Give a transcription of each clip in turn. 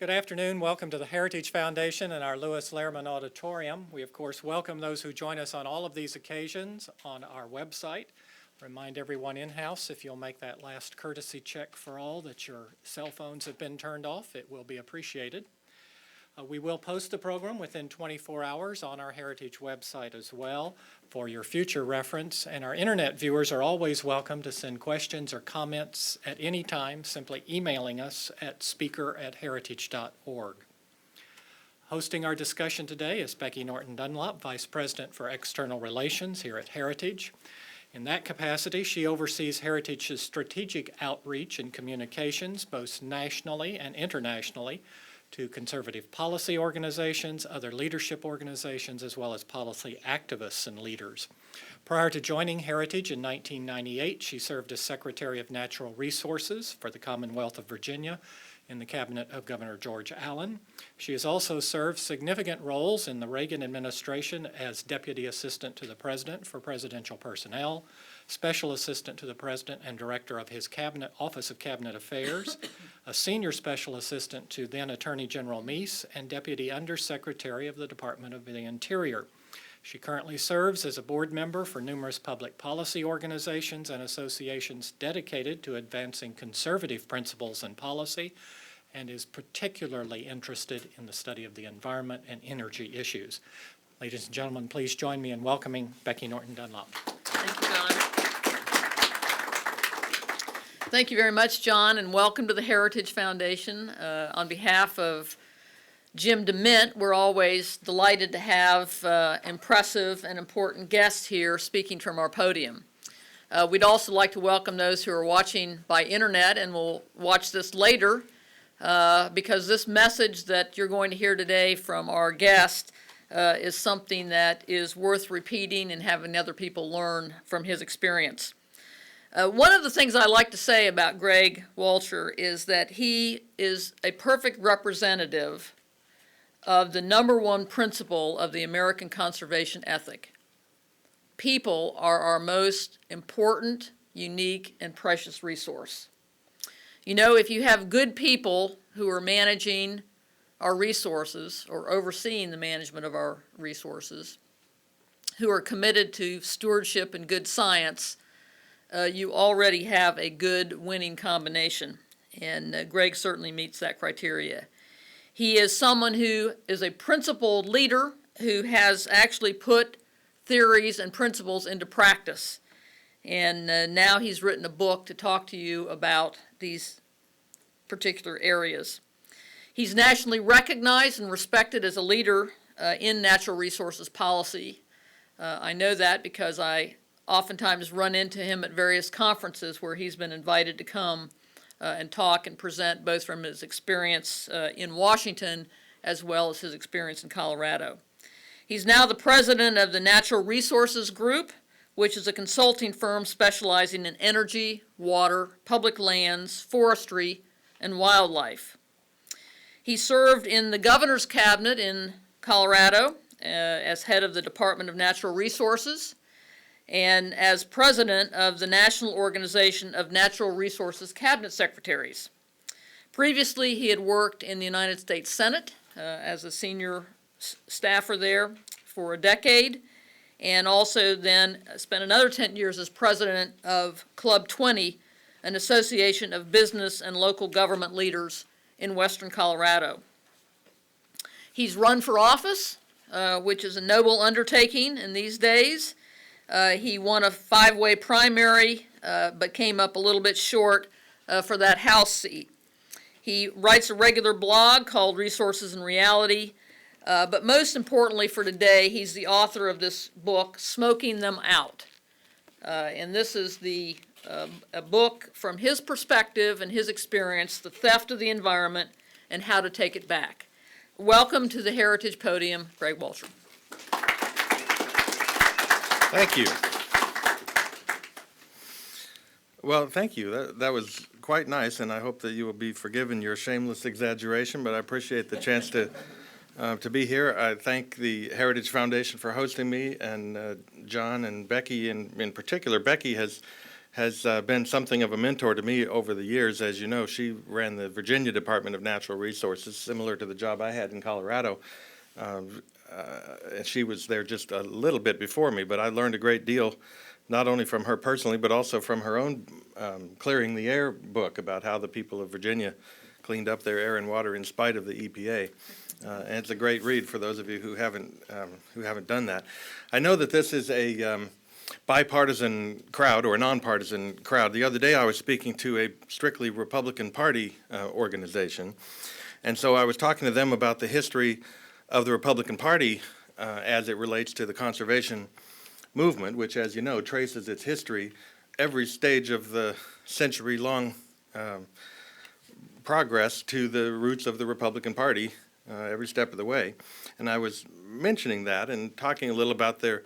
Good afternoon. Welcome to the Heritage Foundation and our Lewis Lehrman Auditorium. We, of course, welcome those who join us on all of these occasions on our website. Remind everyone in-house, if you'll make that last courtesy check for all, that your cell phones have been turned off. It will be appreciated. We will post the program within 24 hours on our Heritage website as well for your future reference. And our internet viewers are always welcome to send questions or comments at any time, simply emailing us at speaker@heritage.org. Hosting our discussion today is Becky Norton Dunlop, Vice President for External Relations here at Heritage. In that capacity, she oversees Heritage's strategic outreach and communications, both nationally and internationally, to conservative policy organizations, other leadership organizations, as well as policy activists and leaders. Prior to joining Heritage in 1998, she served as Secretary of Natural Resources for the Commonwealth of Virginia in the cabinet of Governor George Allen. She has also served significant roles in the Reagan administration as Deputy Assistant to the President for Presidential Personnel, Special Assistant to the President and Director of his Cabinet Office of Cabinet Affairs, a Senior Special Assistant to then Attorney General Meese, and Deputy Undersecretary of the Department of the Interior. She currently serves as a board member for numerous public policy organizations and associations dedicated to advancing conservative principles and policy, and is particularly interested in the study of the environment and energy issues. Ladies and gentlemen, please join me in welcoming Becky Norton Dunlop. Thank you, John. Thank you very much, John, and welcome to the Heritage Foundation. On behalf of Jim DeMint, we're always delighted to have impressive and important guests here speaking from our podium. We'd also like to welcome those who are watching by internet and will watch this later because this message that you're going to hear today from our guest is something that is worth repeating and having other people learn from his experience. One of the things I like to say about Greg Walcher is that he is a perfect representative of the number one principle of the American conservation ethic. People are our most important, unique, and precious resource. You know, if you have good people who are managing our resources or overseeing the management of our resources, who are committed to stewardship and good science, you already have a good winning combination. And Greg certainly meets that criteria. He is someone who is a principled leader who has actually put theories and principles into practice. And now he's written a book to talk to you about these particular areas. He's nationally recognized and respected as a leader in natural resources policy. I know that because I oftentimes run into him at various conferences where he's been invited to come and talk and present both from his experience in Washington as well as his experience in Colorado. He's now the president of the Natural Resources Group, which is a consulting firm specializing in energy, water, public lands, forestry, and wildlife. He served in the governor's cabinet in Colorado as head of the Department of Natural Resources and as president of the National Organization of Natural Resources Cabinet Secretaries. Previously, he had worked in the United States Senate as a senior staffer there for a decade, and also then spent another 10 years as president of Club 20, an association of business and local government leaders in western Colorado. He's run for office, which is a noble undertaking in these days. He won a 5-way primary, but came up a little bit short for that House seat. He writes a regular blog called Resources and Reality, but most importantly for today, he's the author of this book, Smoking Them Out. And this is a book from his perspective and his experience, the theft of the environment and how to take it back. Welcome to the Heritage Podium, Greg Walcher. Thank you. Well, thank you. That was quite nice, and I hope that you will be forgiven your shameless exaggeration, but I appreciate the chance to be here. I thank the Heritage Foundation for hosting me, and John and Becky in particular. Becky has has been something of a mentor to me over the years. As you know, she ran the Virginia Department of Natural Resources, similar to the job I had in Colorado. And she was there just a little bit before me, but I learned a great deal, not only from her personally, but also from her own Clearing the Air book about how the people of Virginia cleaned up their air and water in spite of the EPA. And it's a great read for those of you who haven't done that. I know that this is a bipartisan crowd or a nonpartisan crowd. The other day I was speaking to a strictly Republican Party organization, and so I was talking to them about the history of the Republican Party as it relates to the conservation movement, which, as you know, traces its history every stage of the century-long progress to the roots of the Republican Party every step of the way. And I was mentioning that and talking a little about the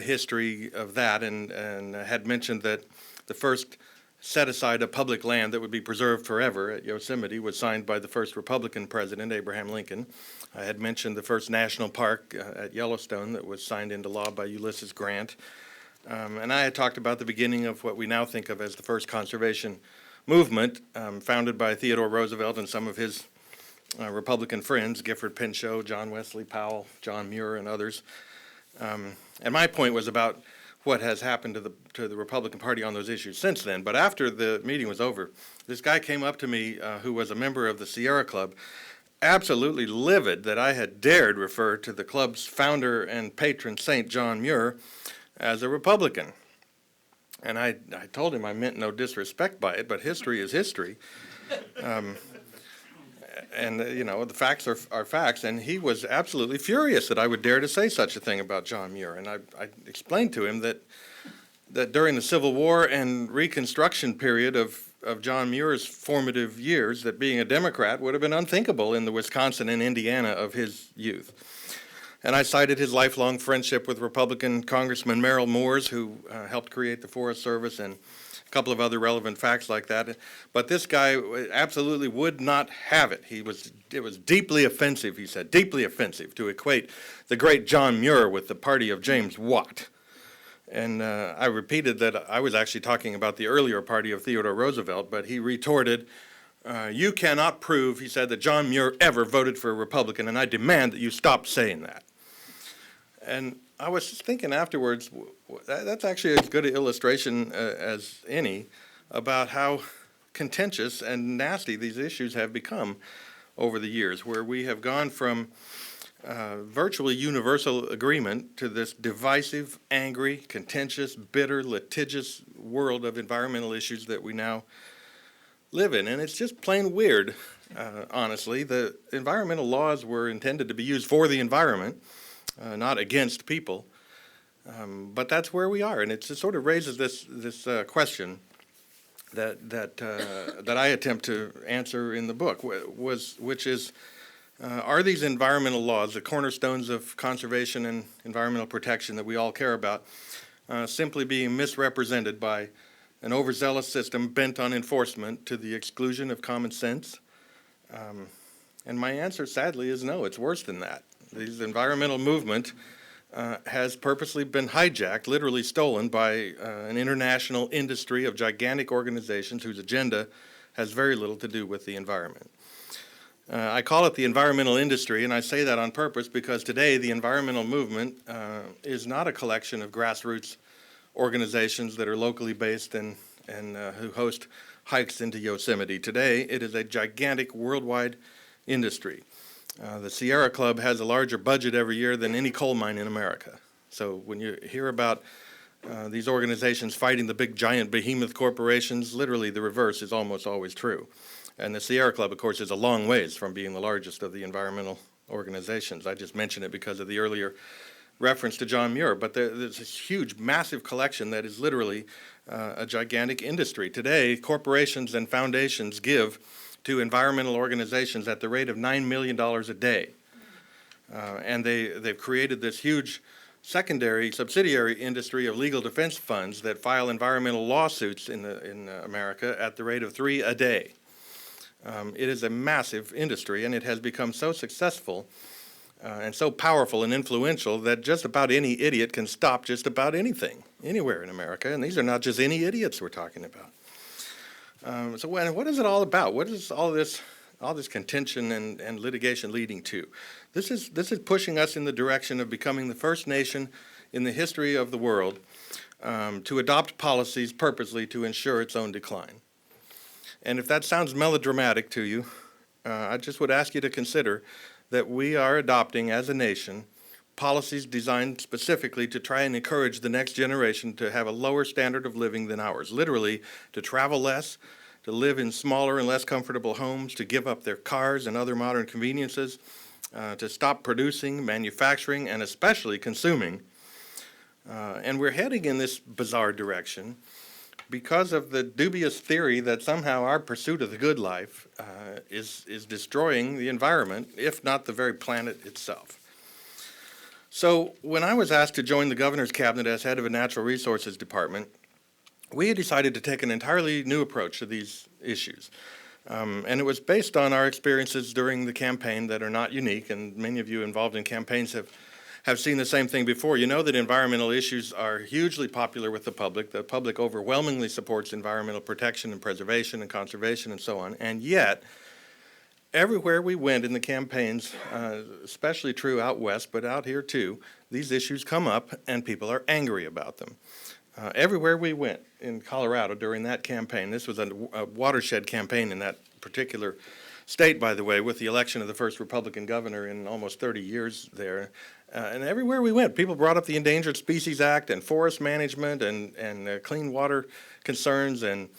history of that, and had mentioned that the first set aside of public land that would be preserved forever at Yosemite was signed by the first Republican president, Abraham Lincoln. I had mentioned the first national park at Yellowstone that was signed into law by Ulysses Grant. And I had talked about the beginning of what we now think of as the first conservation movement, founded by Theodore Roosevelt and some of his Republican friends, Gifford Pinchot, John Wesley Powell, John Muir, and others. And my point was about what has happened to the Republican Party on those issues since then. But after the meeting was over, this guy came up to me who was a member of the Sierra Club, absolutely livid that I had dared refer to the club's founder and patron saint, John Muir, as a Republican. And I told him I meant no disrespect by it, but history is history. And, you know, the facts are facts, and he was absolutely furious that I would dare to say such a thing about John Muir. And I explained to him that during the Civil War and Reconstruction period of John Muir's formative years, that being a Democrat would have been unthinkable in the Wisconsin and Indiana of his youth. And I cited his lifelong friendship with Republican Congressman Merrill Moores, who helped create the Forest Service, and a couple of other relevant facts like that. But this guy absolutely would not have it. It was deeply offensive, he said, deeply offensive to equate the great John Muir with the party of James Watt. And I repeated that I was actually talking about the earlier party of Theodore Roosevelt, but he retorted, you cannot prove, he said, that John Muir ever voted for a Republican, and I demand that you stop saying that. And I was just thinking afterwards, that's actually as good an illustration as any about how contentious and nasty these issues have become over the years, where we have gone from virtually universal agreement to this divisive, angry, contentious, bitter, litigious world of environmental issues that we now live in. And it's just plain weird, honestly. The environmental laws were intended to be used for the environment, not against people. But that's where we are, and it sort of raises this question that I attempt to answer in the book, which is, are these environmental laws, the cornerstones of conservation and environmental protection that we all care about, simply being misrepresented by an overzealous system bent on enforcement to the exclusion of common sense? And my answer, sadly, is no. It's worse than that. This environmental movement has purposely been hijacked, literally stolen by an international industry of gigantic organizations whose agenda has very little to do with the environment. I call it the environmental industry, and I say that on purpose because today the environmental movement is not a collection of grassroots organizations that are locally based and who host hikes into Yosemite. Today it is a gigantic worldwide industry. The Sierra Club has a larger budget every year than any coal mine in America. So when you hear about these organizations fighting the big giant behemoth corporations, literally the reverse is almost always true. And the Sierra Club, of course, is a long ways from being the largest of the environmental organizations. I just mentioned it because of the earlier reference to John Muir, but there's this huge, massive collection that is literally a gigantic industry. Today, corporations and foundations give to environmental organizations at the rate of $9 million a day. And they've created this huge subsidiary industry of legal defense funds that file environmental lawsuits in America at the rate of 3 a day. It is a massive industry, and it has become so successful and so powerful and influential that just about any idiot can stop just about anything, anywhere in America. And these are not just any idiots we're talking about. So what is it all about? What is all this contention and litigation leading to? This is pushing us in the direction of becoming the first nation in the history of the world to adopt policies purposely to ensure its own decline. And if that sounds melodramatic to you, I just would ask you to consider that we are adopting as a nation policies designed specifically to try and encourage the next generation to have a lower standard of living than ours, literally to travel less, to live in smaller and less comfortable homes, to give up their cars and other modern conveniences, to stop producing, manufacturing, and especially consuming. And we're heading in this bizarre direction because of the dubious theory that somehow our pursuit of the good life is destroying the environment, if not the very planet itself. So when I was asked to join the governor's cabinet as head of a natural resources department, we had decided to take an entirely new approach to these issues. And it was based on our experiences during the campaign that are not unique, and many of you involved in campaigns have seen the same thing before. You know that environmental issues are hugely popular with the public. The public overwhelmingly supports environmental protection and preservation and conservation and so on. And yet, everywhere we went in the campaigns, especially true out west, but out here too, these issues come up and people are angry about them. Everywhere we went in Colorado during that campaign, this was a watershed campaign in that particular state, by the way, with the election of the first Republican governor in almost 30 years there. And everywhere we went, people brought up the Endangered Species Act and forest management and clean water concerns and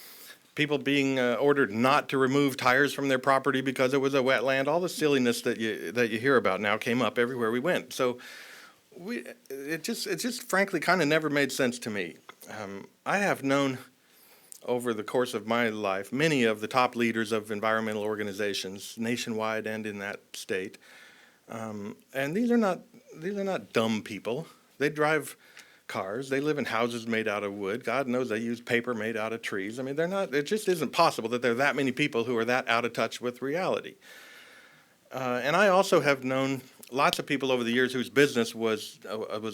people being ordered not to remove tires from their property because it was a wetland. All the silliness that you hear about now came up everywhere we went. So it just frankly kind of never made sense to me. I have known over the course of my life many of the top leaders of environmental organizations nationwide and in that state, and these are not dumb people. They drive cars. They live in houses made out of wood. God knows they use paper made out of trees. I mean, they're not. It just isn't possible that there are that many people who are that out of touch with reality. And I also have known lots of people over the years whose business was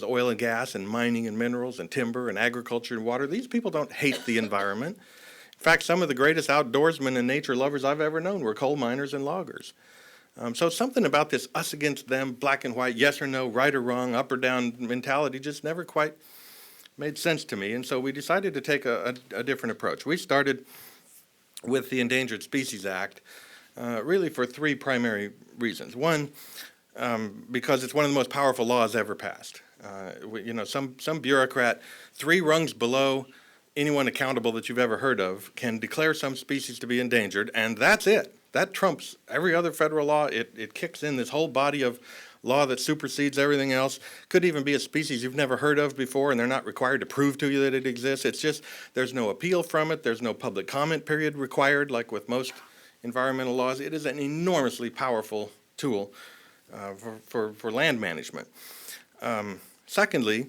oil and gas and mining and minerals and timber and agriculture and water. These people don't hate the environment. In fact, some of the greatest outdoorsmen and nature lovers I've ever known were coal miners and loggers. So something about this us against them, black and white, yes or no, right or wrong, up or down mentality just never quite made sense to me. And so we decided to take a different approach. We started with the Endangered Species Act really for three primary reasons. One, because it's one of the most powerful laws ever passed. Some bureaucrat 3 rungs below anyone accountable that you've ever heard of can declare some species to be endangered, and that's it. That trumps every other federal law. It kicks in this whole body of law that supersedes everything else. Could even be a species you've never heard of before, and they're not required to prove to you that it exists. It's just there's no appeal from it. There's no public comment period required, like with most environmental laws. It is an enormously powerful tool for land management. Secondly,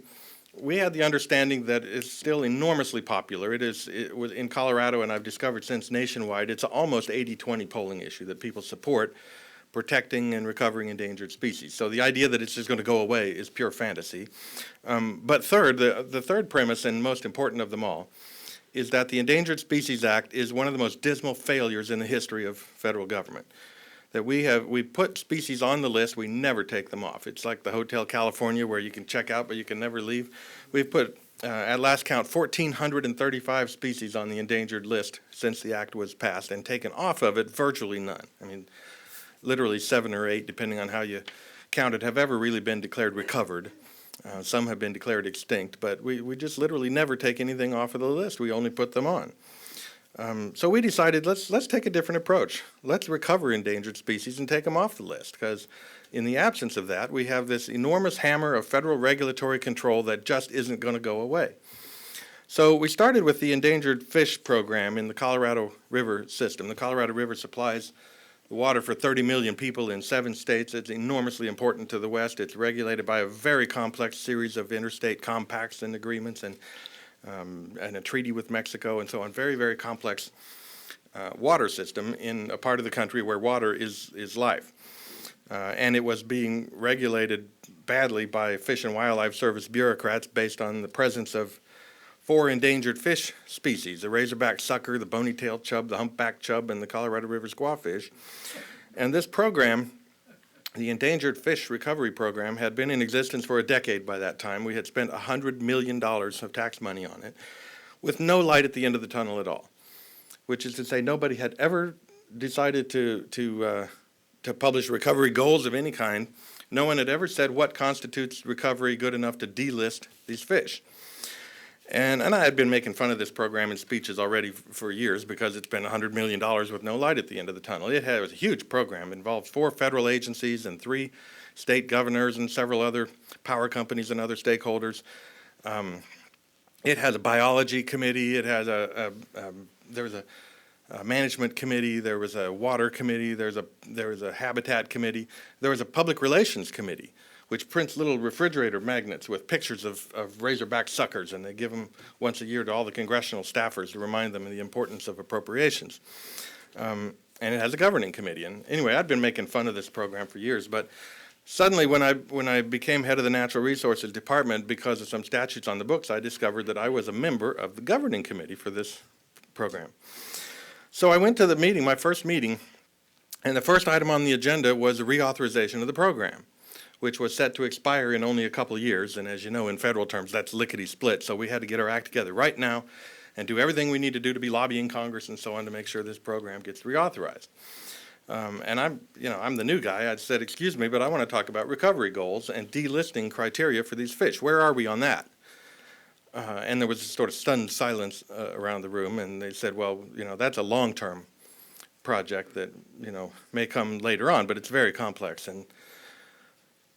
we had the understanding that it's still enormously popular. It was in Colorado, and I've discovered since nationwide, it's an almost 80-20 polling issue that people support protecting and recovering endangered species. So the idea that it's just going to go away is pure fantasy. But third, the third premise, and most important of them all, is that the Endangered Species Act is one of the most dismal failures in the history of federal government. That we put species on the list, we never take them off. It's like the Hotel California where you can check out but you can never leave. We've put, at last count, 1,435 species on the endangered list since the act was passed, and taken off of it virtually none. I mean, literally 7 or 8, depending on how you count it, have ever really been declared recovered. Some have been declared extinct, but we just literally never take anything off of the list. We only put them on. So we decided let's take a different approach. Let's recover endangered species and take them off the list, because in the absence of that, we have this enormous hammer of federal regulatory control that just isn't going to go away. So we started with the endangered fish program in the Colorado River system. The Colorado River supplies the water for 30 million people in 7 states. It's enormously important to the West. It's regulated by a very complex series of interstate compacts and agreements and a treaty with Mexico and so on. Very, very complex water system in a part of the country where water is life. and it was being regulated badly by Fish and Wildlife Service bureaucrats based on the presence of 4 endangered fish species: the razorback sucker, the bony-tailed chub, the humpback chub, and the Colorado River squawfish. And this program, the Endangered Fish Recovery Program, had been in existence for a decade by that time. We had spent $100 million of tax money on it with no light at the end of the tunnel at all, which is to say nobody had ever decided to publish recovery goals of any kind. No one had ever said what constitutes recovery good enough to delist these fish. And I had been making fun of this program in speeches already for years because it's been $100 million with no light at the end of the tunnel. It was a huge program, involved 4 federal agencies and 3 state governors and several other power companies and other stakeholders. It has a biology committee. It has there was a management committee. There was a water committee. There was a habitat committee. There was a public relations committee, which prints little refrigerator magnets with pictures of razorback suckers, and they give them once a year to all the congressional staffers to remind them of the importance of appropriations. And it has a governing committee. And anyway, I'd been making fun of this program for years, but suddenly when I became head of the Natural Resources Department, because of some statutes on the books, I discovered that I was a member of the governing committee for this program. So I went to the meeting, my first meeting, and the first item on the agenda was a reauthorization of the program, which was set to expire in only a couple of years. And as you know, in federal terms, that's lickety-split. So we had to get our act together right now and do everything we need to do to be lobbying Congress and so on to make sure this program gets reauthorized. And I'm the new guy. I said, excuse me, but I want to talk about recovery goals and delisting criteria for these fish. Where are we on that? And there was a sort of stunned silence around the room. And they said, well, that's a long-term project that, may come later on, but it's very complex. And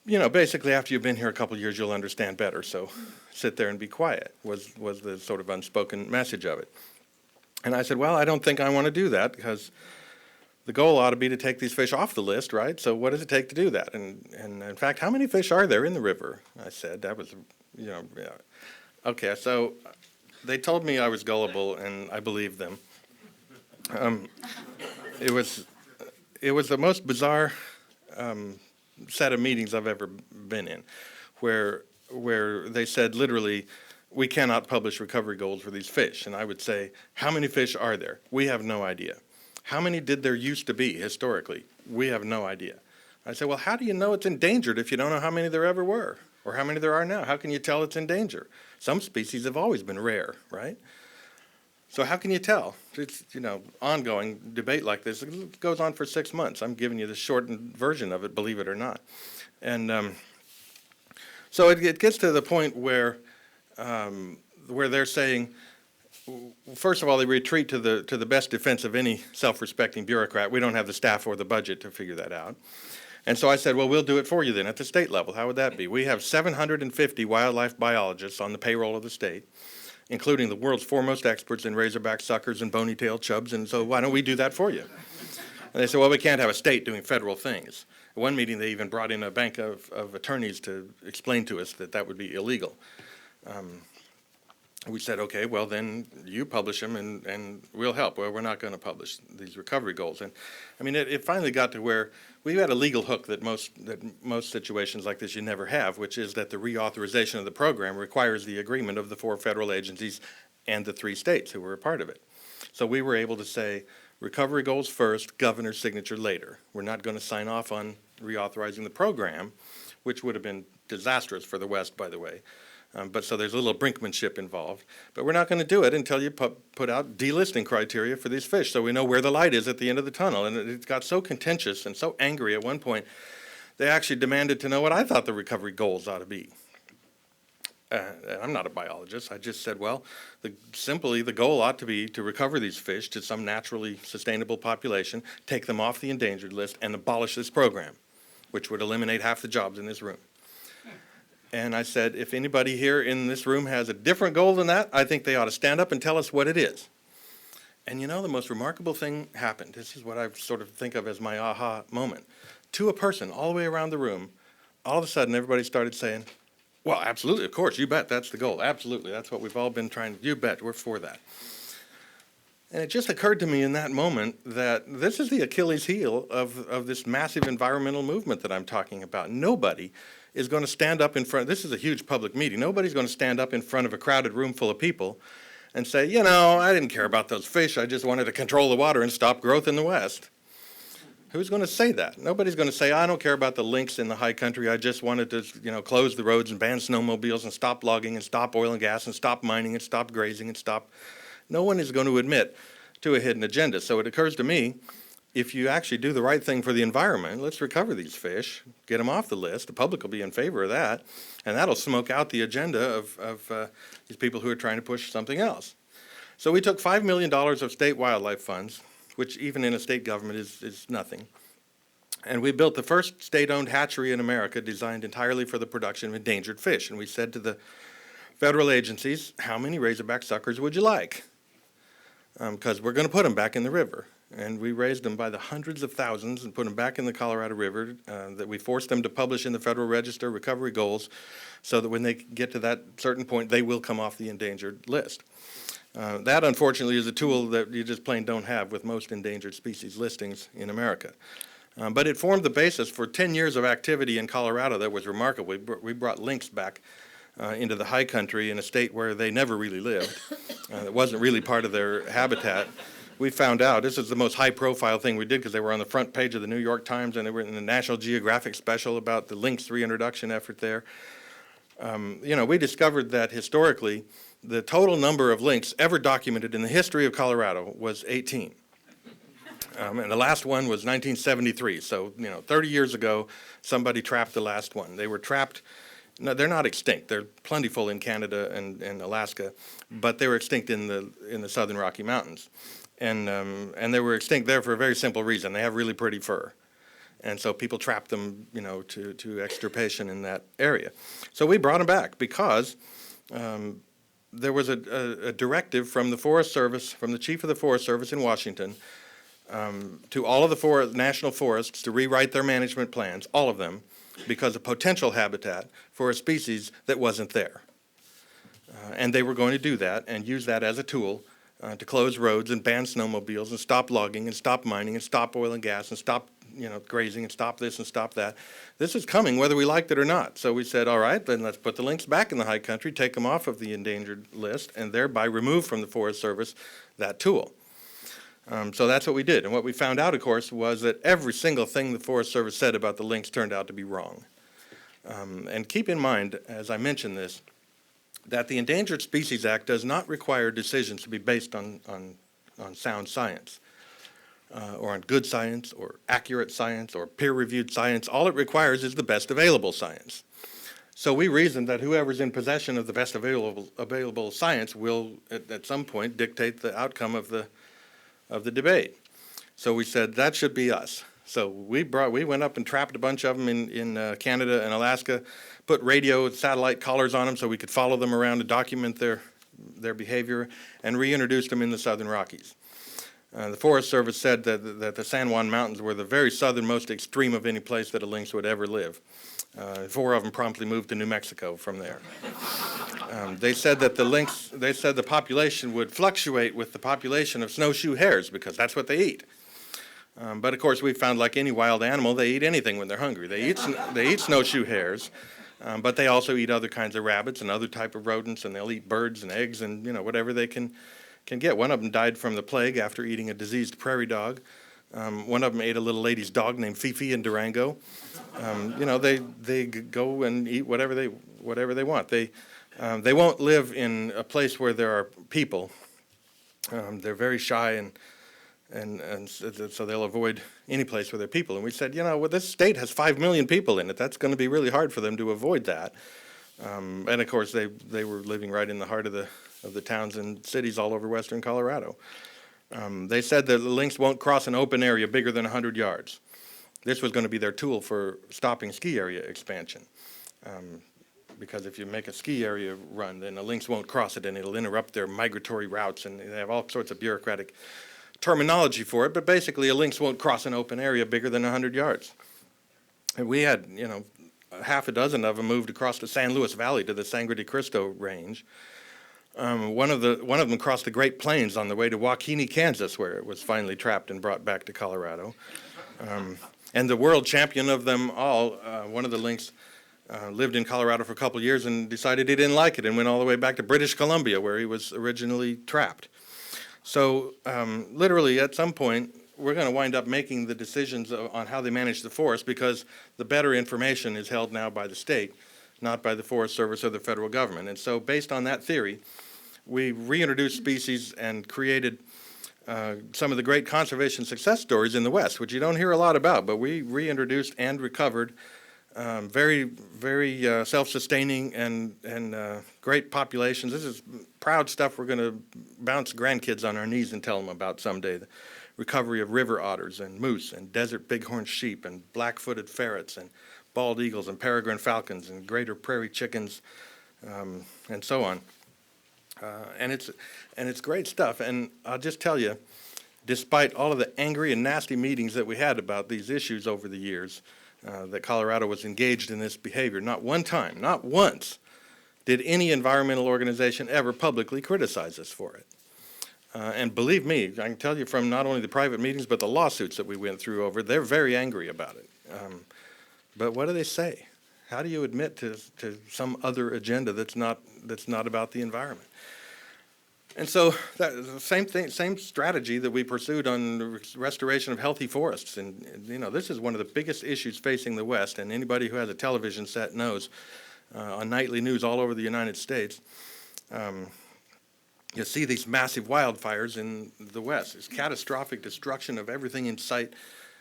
basically after you've been here a couple of years, you'll understand better. So sit there and be quiet was the sort of unspoken message of it. And I said, well, I don't think I want to do that because the goal ought to be to take these fish off the list, right? So what does it take to do that? And in fact, how many fish are there in the river? I said, that was, yeah. Okay, so they told me I was gullible, and I believed them. It was the most bizarre set of meetings I've ever been in, where they said literally, we cannot publish recovery goals for these fish. And I would say, how many fish are there? We have no idea. How many did there used to be historically? We have no idea. I said, well, how do you know it's endangered if you don't know how many there ever were or how many there are now? How can you tell it's in danger? Some species have always been rare, right? So how can you tell? It's, ongoing debate like this. It goes on for 6 months. I'm giving you the shortened version of it, believe it or not. And so it gets to the point where they're saying, first of all, they retreat to the best defense of any self-respecting bureaucrat. We don't have the staff or the budget to figure that out. And so I said, well, we'll do it for you then at the state level. How would that be? We have 750 wildlife biologists on the payroll of the state, including the world's foremost experts in razorback suckers and bony-tailed chubs, and so why don't we do that for you? And they said, well, we can't have a state doing federal things. At one meeting, they even brought in a bank of attorneys to explain to us that would be illegal. We said, okay, well, then you publish them and we'll help. Well, we're not going to publish these recovery goals. And I mean, it finally got to where we had a legal hook that most situations like this you never have, which is that the reauthorization of the program requires the agreement of the 4 federal agencies and the 3 states who were a part of it. So we were able to say, recovery goals first, governor's signature later. We're not going to sign off on reauthorizing the program, which would have been disastrous for the West, by the way. But so there's a little brinkmanship involved. But we're not going to do it until you put out delisting criteria for these fish so we know where the light is at the end of the tunnel. And it got so contentious and so angry at one point, they actually demanded to know what I thought the recovery goals ought to be. I'm not a biologist. I just said, well, simply the goal ought to be to recover these fish to some naturally sustainable population, take them off the endangered list, and abolish this program, which would eliminate half the jobs in this room. And I said, if anybody here in this room has a different goal than that, I think they ought to stand up and tell us what it is. And the most remarkable thing happened. This is what I sort of think of as my aha moment. To a person all the way around the room, all of a sudden everybody started saying, well, absolutely, of course, you bet, that's the goal. Absolutely, that's what we've all been trying to do. You bet, we're for that. And it just occurred to me in that moment that this is the Achilles heel of this massive environmental movement that I'm talking about. Nobody is going to stand up in front, this is a huge public meeting, nobody's going to stand up in front of a crowded room full of people and say, you know, I didn't care about those fish, I just wanted to control the water and stop growth in the West. Who's going to say that? Nobody's going to say, I don't care about the lynx in the high country, I just wanted to, you know, close the roads and ban snowmobiles and stop logging and stop oil and gas and stop mining and stop grazing and stop. No one is going to admit to a hidden agenda. So it occurs to me, if you actually do the right thing for the environment, let's recover these fish, get them off the list, the public will be in favor of that, and that'll smoke out the agenda of these people who are trying to push something else. So we took $5 million of state wildlife funds, which even in a state government is nothing, and we built the first state-owned hatchery in America designed entirely for the production of endangered fish. And we said to the federal agencies, how many razorback suckers would you like? Because we're going to put them back in the river. And we raised them by the hundreds of thousands and put them back in the Colorado River, that we forced them to publish in the Federal Register recovery goals so that when they get to that certain point, they will come off the endangered list. That, unfortunately, is a tool that you just plain don't have with most endangered species listings in America. But it formed the basis for 10 years of activity in Colorado that was remarkable. We brought lynx back into the high country in a state where they never really lived. It wasn't really part of their habitat. We found out, this is the most high-profile thing we did because they were on the front page of the New York Times and they were in the National Geographic special about the Lynx Reintroduction effort there. You know, we discovered that historically, the total number of lynx ever documented in the history of Colorado was 18. And the last one was 1973. So, you know, 30 years ago, somebody trapped the last one. They were trapped. No, they're not extinct. They're plentiful in Canada and Alaska, but they were extinct in the southern Rocky Mountains. And they were extinct there for a very simple reason. They have really pretty fur. And so people trapped them, you know, to extirpation in that area. So we brought them back because there was a directive from the Forest Service, from the chief of the Forest Service in Washington, to all of the national forests to rewrite their management plans, all of them, because of potential habitat for a species that wasn't there. And they were going to do that and use that as a tool to close roads and ban snowmobiles and stop logging and stop mining and stop oil and gas and stop, you know, grazing and stop this and stop that. This is coming whether we liked it or not. So we said, all right, then let's put the lynx back in the high country, take them off of the endangered list, and thereby remove from the Forest Service that tool. So that's what we did. And what we found out, of course, was that every single thing the Forest Service said about the lynx turned out to be wrong. And keep in mind, as I mentioned this, that the Endangered Species Act does not require decisions to be based on sound science, or on good science, or accurate science, or peer-reviewed science. All it requires is the best available science. So we reasoned that whoever's in possession of the best available science will, at some point, dictate the outcome of the debate. So we said that should be us. So we went up and trapped a bunch of them in Canada and Alaska, put radio and satellite collars on them so we could follow them around to document their behavior, and reintroduced them in the southern Rockies. The Forest Service said that the San Juan Mountains were the very southernmost extreme of any place that a lynx would ever live. 4 of them promptly moved to New Mexico from there. They said that the population would fluctuate with the population of snowshoe hares because that's what they eat. But of course, we found, like any wild animal, they eat anything when they're hungry. They eat snowshoe hares, but they also eat other kinds of rabbits and other type of rodents, and they'll eat birds and eggs and, you know, whatever they can get. One of them died from the plague after eating a diseased prairie dog. One of them ate a little lady's dog named Fifi in Durango. You know, they go and eat whatever they want. They won't live in a place where there are people. They're very shy, and so they'll avoid any place where there are people. And we said, you know, well, this state has 5 million people in it. That's going to be really hard for them to avoid that. And of course, they were living right in the heart of the towns and cities all over western Colorado. They said that the lynx won't cross an open area bigger than 100 yards. This was going to be their tool for stopping ski area expansion. Because if you make a ski area run, then a lynx won't cross it and it'll interrupt their migratory routes, and they have all sorts of bureaucratic terminology for it, but basically a lynx won't cross an open area bigger than 100 yards. And we had, you know, 6 of them moved across the San Luis Valley to the Sangre de Cristo range. One of them crossed the Great Plains on the way to Waukene, Kansas, where it was finally trapped and brought back to Colorado. And the world champion of them all, one of the lynx, lived in Colorado for a couple of years and decided he didn't like it and went all the way back to British Columbia, where he was originally trapped. So literally, at some point, we're going to wind up making the decisions on how they manage the forest, because the better information is held now by the state, not by the Forest Service or the federal government. And so based on that theory, we reintroduced species and created some of the great conservation success stories in the West, which you don't hear a lot about, but we reintroduced and recovered very, very self-sustaining and great populations. This is proud stuff we're going to bounce grandkids on our knees and tell them about someday. The recovery of river otters and moose and desert bighorn sheep and black-footed ferrets and bald eagles and peregrine falcons and greater prairie chickens and so on. And it's great stuff. And I'll just tell you, despite all of the angry and nasty meetings that we had about these issues over the years, that Colorado was engaged in this behavior, not one time, not once, did any environmental organization ever publicly criticize us for it. And believe me, I can tell you from not only the private meetings, but the lawsuits that we went through over, they're very angry about it. But what do they say? How do you admit to some other agenda that's not about the environment? And so the same strategy that we pursued on the restoration of healthy forests. And you know, this is one of the biggest issues facing the West, and anybody who has a television set knows on nightly news all over the United States, you see these massive wildfires in the West. It's catastrophic destruction of everything in sight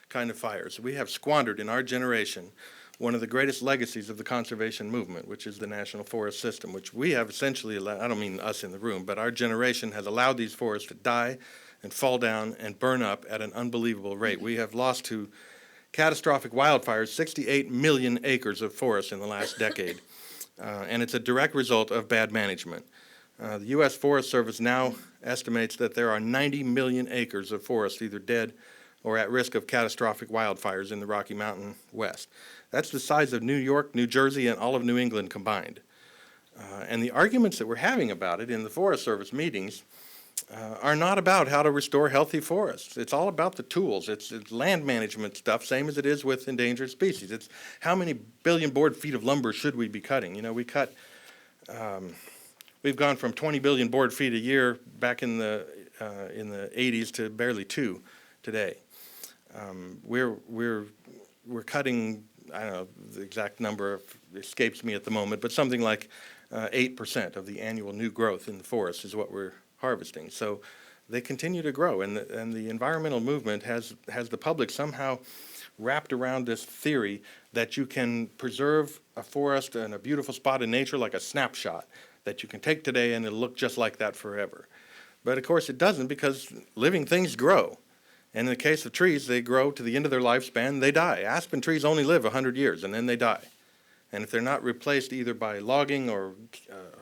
kind of fires. We have squandered in our generation one of the greatest legacies of the conservation movement, which is the national forest system, which we have essentially allowed, I don't mean us in the room, but our generation has allowed these forests to die and fall down and burn up at an unbelievable rate. We have lost to catastrophic wildfires 68 million acres of forest in the last decade, and it's a direct result of bad management. The U.S. Forest Service now estimates that there are 90 million acres of forest either dead or at risk of catastrophic wildfires in the Rocky Mountain West. That's the size of New York, New Jersey, and all of New England combined. And the arguments that we're having about it in the Forest Service meetings are not about how to restore healthy forests. It's all about the tools. It's land management stuff, same as it is with endangered species. It's how many billion board feet of lumber should we be cutting? You know, we've gone from 20 billion board feet a year back in the 80s to barely 2 today. We're cutting, I don't know, the exact number escapes me at the moment, but something like 8% of the annual new growth in the forest is what we're harvesting. So they continue to grow, and the environmental movement has the public somehow wrapped around this theory that you can preserve a forest and a beautiful spot in nature like a snapshot, that you can take today and it'll look just like that forever. But of course it doesn't, because living things grow. And in the case of trees, they grow to the end of their lifespan, they die. Aspen trees only live 100 years and then they die. And if they're not replaced either by logging or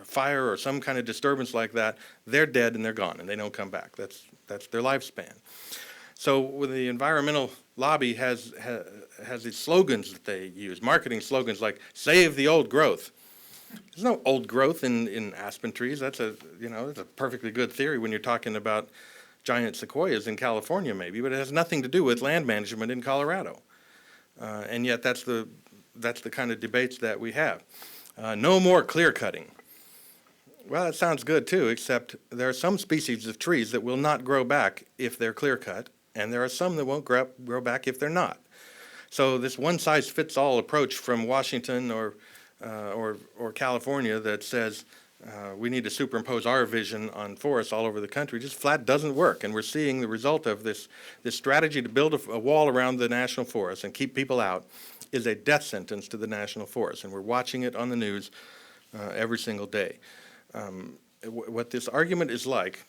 fire or some kind of disturbance like that, they're dead and they're gone and they don't come back. That's their lifespan. So when the environmental lobby has these slogans that they use, marketing slogans like "Save the old growth." There's no old growth in aspen trees. That's a perfectly good theory when you're talking about giant sequoias in California maybe, but it has nothing to do with land management in Colorado. And yet that's the kind of debates that we have. No more clear cutting. Well, that sounds good too, except there are some species of trees that will not grow back if they're clear cut, and there are some that won't grow back if they're not. So this one-size-fits-all approach from Washington or California that says we need to superimpose our vision on forests all over the country just flat doesn't work. And we're seeing the result of this strategy to build a wall around the national forest and keep people out is a death sentence to the national forest. And we're watching it on the news every single day. What this argument is like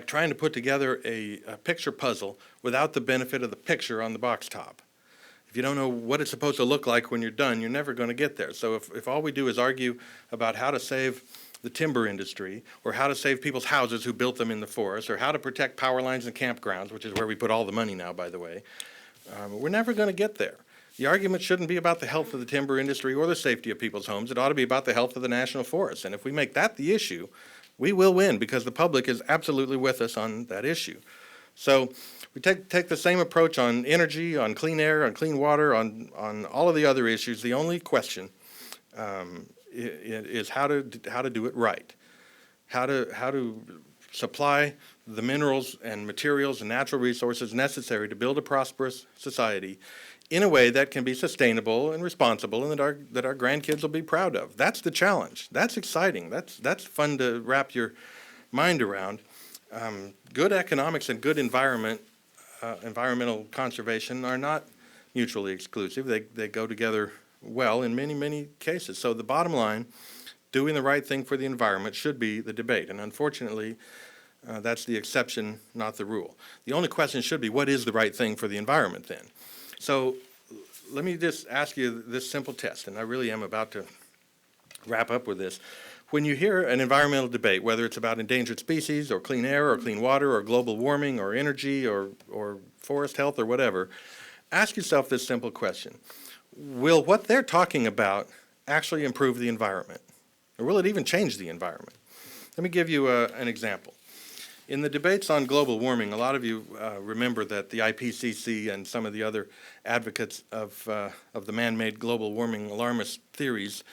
trying to put together a picture puzzle without the benefit of the picture on the box top. If you don't know what it's supposed to look like when you're done, you're never going to get there. So if all we do is argue about how to save the timber industry, or how to save people's houses who built them in the forest, or how to protect power lines and campgrounds, which is where we put all the money now, by the way, we're never going to get there. The argument shouldn't be about the health of the timber industry or the safety of people's homes. It ought to be about the health of the national forest. And if we make that the issue, we will win because the public is absolutely with us on that issue. So we take the same approach on energy, on clean air, on clean water, on all of the other issues. The only question is how to do it right, how to supply the minerals and materials and natural resources necessary to build a prosperous society in a way that can be sustainable and responsible and that our grandkids will be proud of. That's the challenge. That's exciting. That's fun to wrap your mind around. Good economics and good environmental conservation are not mutually exclusive. They go together well in many, many cases. So the bottom line, doing the right thing for the environment should be the debate. And unfortunately, that's the exception, not the rule. The only question should be, what is the right thing for the environment then? So let me just ask you this simple test, and I really am about to wrap up with this. When you hear an environmental debate, whether it's about endangered species or clean air or clean water or global warming or energy or forest health or whatever, ask yourself this simple question. Will what they're talking about actually improve the environment? Or will it even change the environment? Let me give you an example. In the debates on global warming, a lot of you remember that the IPCC and some of the other advocates of the man-made global warming alarmist theories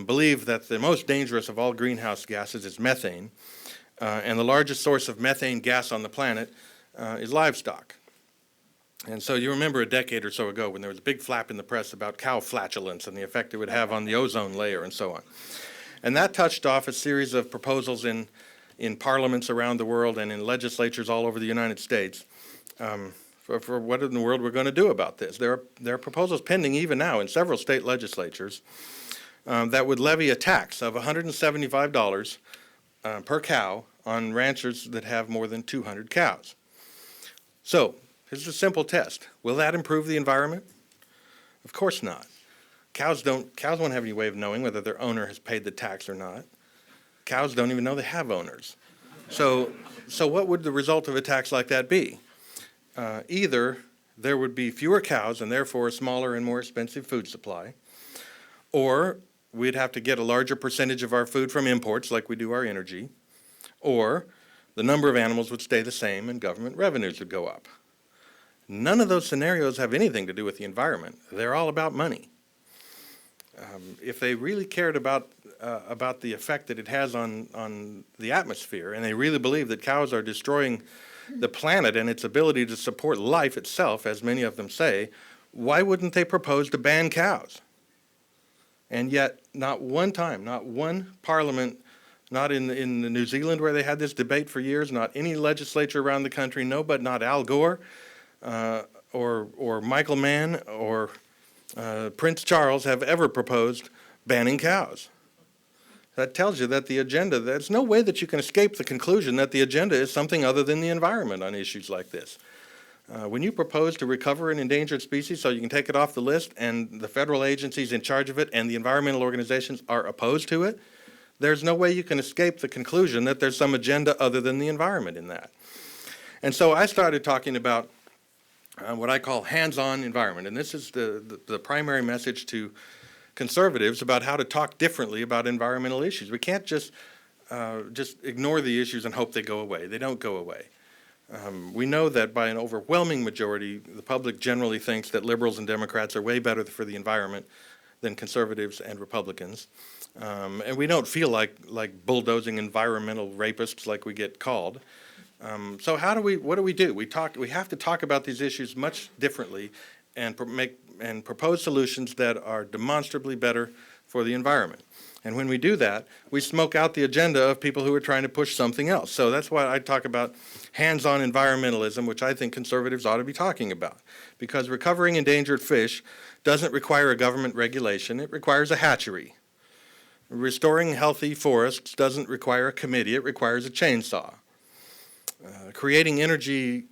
believe that the most dangerous of all greenhouse gases is methane, and the largest source of methane gas on the planet is livestock. And so you remember a decade or so ago when there was a big flap in the press about cow flatulence and the effect it would have on the ozone layer and so on. And that touched off a series of proposals in parliaments around the world and in legislatures all over the United States for what in the world we're going to do about this. There are proposals pending even now in several state legislatures that would levy a tax of $175 per cow on ranchers that have more than 200 cows. So here's a simple test. Will that improve the environment? Of course not. Cows won't have any way of knowing whether their owner has paid the tax or not. Cows don't even know they have owners. So what would the result of a tax like that be? Either there would be fewer cows and therefore a smaller and more expensive food supply, or we'd have to get a larger percentage of our food from imports like we do our energy, or the number of animals would stay the same and government revenues would go up. None of those scenarios have anything to do with the environment. They're all about money. If they really cared about the effect that it has on the atmosphere, and they really believe that cows are destroying the planet and its ability to support life itself, as many of them say, why wouldn't they propose to ban cows? And yet, not one time, not one parliament, not in New Zealand where they had this debate for years, not any legislature around the country, not Al Gore or Michael Mann or Prince Charles have ever proposed banning cows. That tells you that the agenda, there's no way that you can escape the conclusion that the agenda is something other than the environment on issues like this. When you propose to recover an endangered species so you can take it off the list and the federal agencies in charge of it and the environmental organizations are opposed to it, there's no way you can escape the conclusion that there's some agenda other than the environment in that. And so I started talking about what I call hands-on environment, and this is the primary message to conservatives about how to talk differently about environmental issues. We can't just ignore the issues and hope they go away. They don't go away. We know that by an overwhelming majority, the public generally thinks that liberals and Democrats are way better for the environment than conservatives and Republicans. And we don't feel like bulldozing environmental rapists like we get called. So what do we do? We have to talk about these issues much differently and propose solutions that are demonstrably better for the environment. And when we do that, we smoke out the agenda of people who are trying to push something else. So that's why I talk about hands-on environmentalism, which I think conservatives ought to be talking about. Because recovering endangered fish doesn't require a government regulation, it requires a hatchery. Restoring healthy forests doesn't require a committee, it requires a chainsaw. Creating energy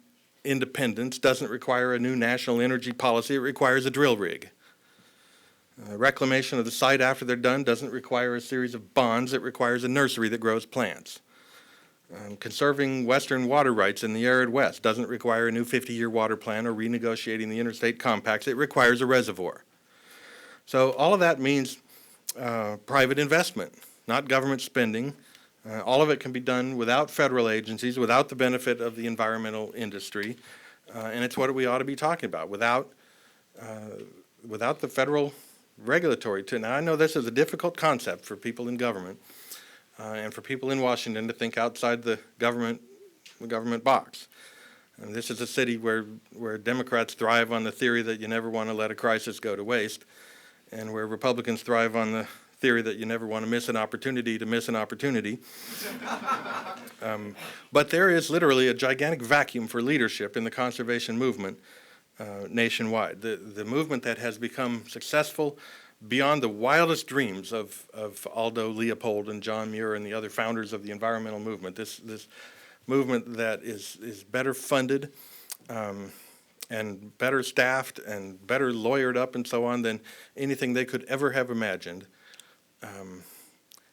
independence doesn't require a new national energy policy, it requires a drill rig. Reclamation of the site after they're done doesn't require a series of bonds, it requires a nursery that grows plants. Conserving Western water rights in the arid West doesn't require a new 50-year water plan or renegotiating the interstate compacts, it requires a reservoir. So all of that means private investment, not government spending, All of it can be done without federal agencies, without the benefit of the environmental industry, and it's what we ought to be talking about, without the federal regulatory. Now, I know this is a difficult concept for people in government and for people in Washington to think outside the government box. And this is a city where Democrats thrive on the theory that you never want to let a crisis go to waste, and where Republicans thrive on the theory that you never want to miss an opportunity to miss an opportunity. But there is literally a gigantic vacuum for leadership in the conservation movement nationwide. The movement that has become successful beyond the wildest dreams of Aldo Leopold and John Muir and the other founders of the environmental movement. This movement that is better funded and better staffed and better lawyered up and so on than anything they could ever have imagined,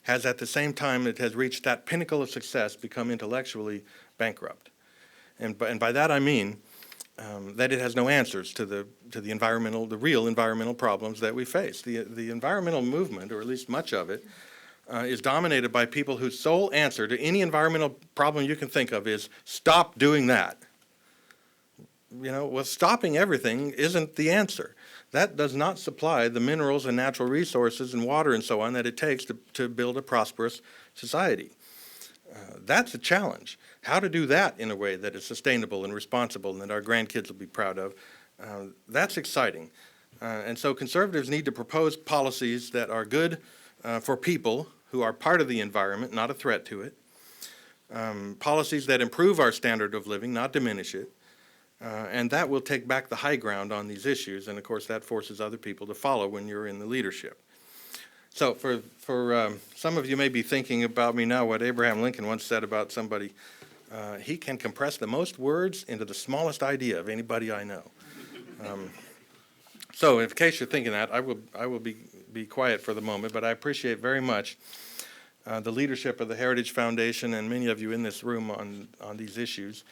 has at the same time it has reached that pinnacle of success become intellectually bankrupt. And by that I mean that it has no answers to the real environmental problems that we face. The environmental movement, or at least much of it, is dominated by people whose sole answer to any environmental problem you can think of is stop doing that. Well, stopping everything isn't the answer. That does not supply the minerals and natural resources and water and so on that it takes to build a prosperous society. That's a challenge. How to do that in a way that is sustainable and responsible and that our grandkids will be proud of, that's exciting. And so conservatives need to propose policies that are good for people who are part of the environment, not a threat to it. Policies that improve our standard of living, not diminish it. And that will take back the high ground on these issues, and of course that forces other people to follow when you're in the leadership. So for some of you may be thinking about me now what Abraham Lincoln once said about somebody. He can compress the most words into the smallest idea of anybody I know. So in case you're thinking that, I will be quiet for the moment, but I appreciate very much the leadership of the Heritage Foundation and many of you in this room on these issues.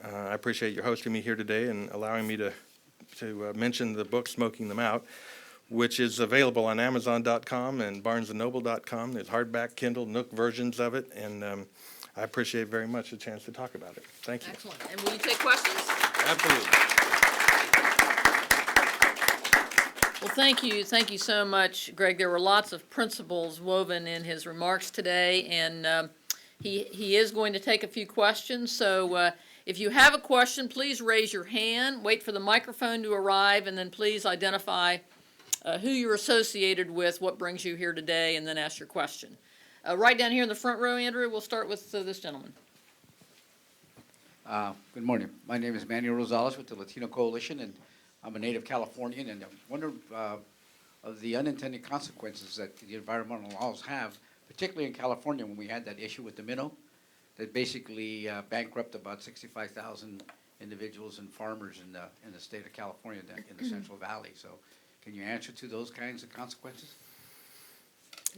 I appreciate your hosting me here today and allowing me to mention the book Smoking Them Out, which is available on Amazon.com and BarnesandNoble.com. There's hardback, Kindle, Nook versions of it, and I appreciate very much the chance to talk about it. Thank you. Excellent. And will you take questions? Absolutely. Well, thank you. Thank you so much, Greg. There were lots of principles woven in his remarks today, and he is going to take a few questions. So if you have a question, please raise your hand, wait for the microphone to arrive, and then please identify who you're associated with, what brings you here today, and then ask your question. Right down here in the front row, Andrew, we'll start with this gentleman. Good morning. My name is Manuel Rosales with the Latino Coalition, and I'm a native Californian, and I wonder of the unintended consequences that the environmental laws have, particularly in California when we had that issue with the minnow that basically bankrupted about 65,000 individuals and farmers in the state of California, in the Central Valley. So can you answer to those kinds of consequences?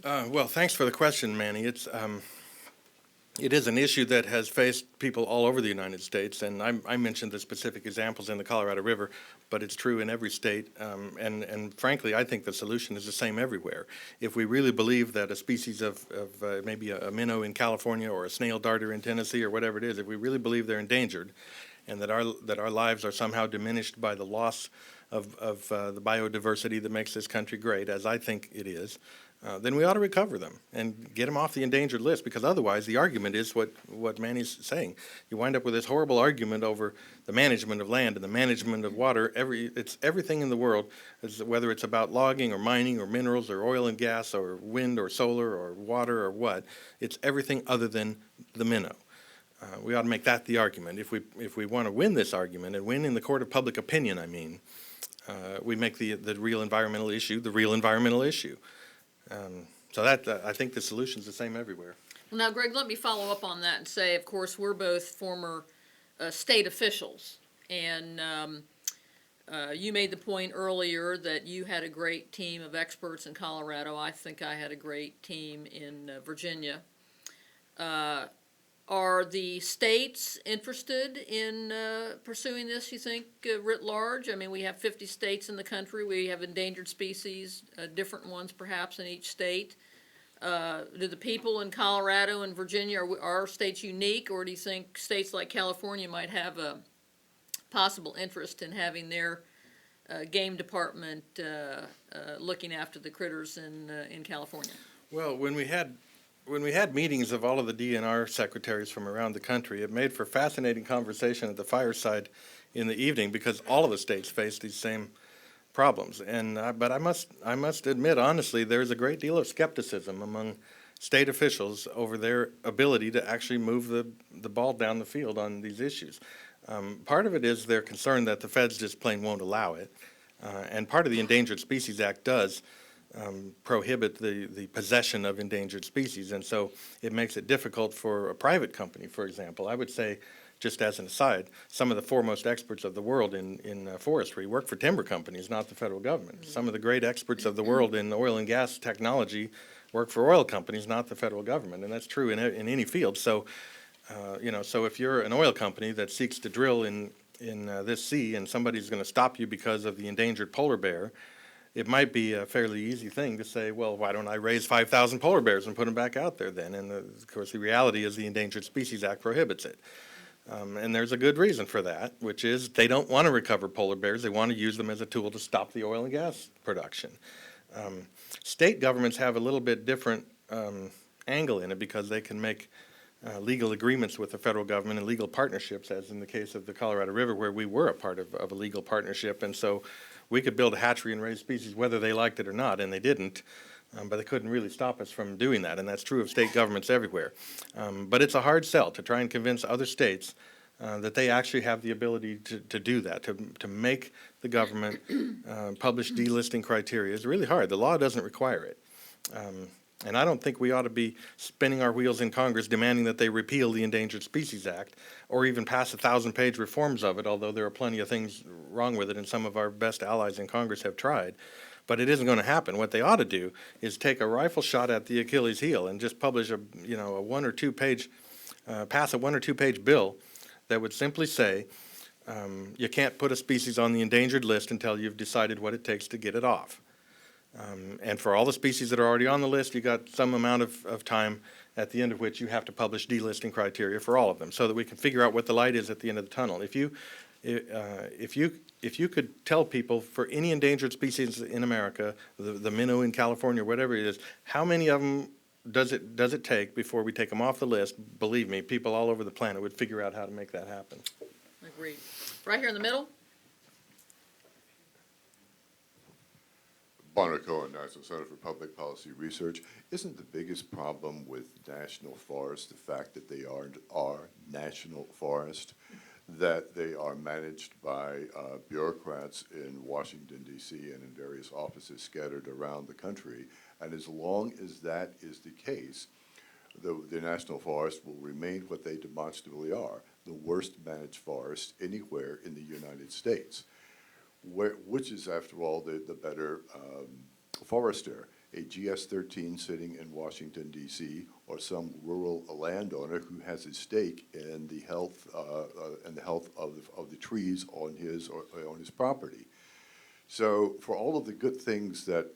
Well, thanks for the question, Manny. It is an issue that has faced people all over the United States, and I mentioned the specific examples in the Colorado River, but it's true in every state, and frankly, I think the solution is the same everywhere. If we really believe that a species of maybe a minnow in California or a snail darter in Tennessee or whatever it is, if we really believe they're endangered and that our lives are somehow diminished by the loss of the biodiversity that makes this country great, as I think it is, then we ought to recover them and get them off the endangered list, because otherwise the argument is what Manny's saying. You wind up with this horrible argument over the management of land and the management of water. It's everything in the world, whether it's about logging or mining or minerals or oil and gas or wind or solar or water or what. It's everything other than the minnow. We ought to make that the argument. If we want to win this argument and win in the court of public opinion, we make the real environmental issue the real environmental issue. So I think the solution's the same everywhere. Well, now, Greg, let me follow up on that and say, of course, we're both former state officials, and you made the point earlier that you had a great team of experts in Colorado. I think I had a great team in Virginia. Are the states interested in pursuing this, you think, writ large? I mean, we have 50 states in the country. We have endangered species, different ones perhaps in each state. Do the people in Colorado and Virginia, are our states unique, or do you think states like California might have a possible interest in having their game department looking after the critters in California? Well, when we had meetings of all of the DNR secretaries from around the country, it made for fascinating conversation at the fireside in the evening because all of the states face these same problems. But I must admit, honestly, there's a great deal of skepticism among state officials over their ability to actually move the ball down the field on these issues. Part of it is their concern that the feds just plain won't allow it. And part of the Endangered Species Act does prohibit the possession of endangered species. And so it makes it difficult for a private company, for example. I would say, just as an aside, some of the foremost experts of the world in forestry work for timber companies, not the federal government. Some of the great experts of the world in oil and gas technology work for oil companies, not the federal government. And that's true in any field. So, so if you're an oil company that seeks to drill in this sea and somebody's going to stop you because of the endangered polar bear, it might be a fairly easy thing to say, well, why don't I raise 5,000 polar bears and put them back out there then? And of course, the reality is the Endangered Species Act prohibits it. And there's a good reason for that, which is they don't want to recover polar bears. They want to use them as a tool to stop the oil and gas production. State governments have a little bit different angle in it because they can make legal agreements with the federal government and legal partnerships, as in the case of the Colorado River, where we were a part of a legal partnership. And so we could build a hatchery and raise species whether they liked it or not, and they didn't. But they couldn't really stop us from doing that, and that's true of state governments everywhere. But it's a hard sell to try and convince other states that they actually have the ability to do that, to make the government publish delisting criteria. It's really hard. The law doesn't require it. And I don't think we ought to be spinning our wheels in Congress demanding that they repeal the Endangered Species Act or even pass 1,000-page reforms of it, although there are plenty of things wrong with it, and some of our best allies in Congress have tried. But it isn't going to happen. What they ought to do is take a rifle shot at the Achilles heel and just publish a 1 or 2 page, pass a 1 or 2 page bill that would simply say you can't put a species on the endangered list until you've decided what it takes to get it off. And for all the species that are already on the list, you got some amount of time at the end of which you have to publish delisting criteria for all of them, so that we can figure out what the light is at the end of the tunnel. If you could tell people for any endangered species in America, the minnow in California, whatever it is, how many of them does it take before we take them off the list? Believe me, people all over the planet would figure out how to make that happen. Agreed. Right here in the middle. Bonner Cohen, National Center for Public Policy Research. Isn't the biggest problem with national forests the fact that they are national forests, that they are managed by bureaucrats in Washington, D.C. and in various offices scattered around the country? And as long as that is the case, the national forests will remain what they demonstrably are, the worst managed forest anywhere in the United States. Which is, after all, the better forester, a GS-13 sitting in Washington, D.C., or some rural landowner who has a stake in the health of the trees on his property. So for all of the good things that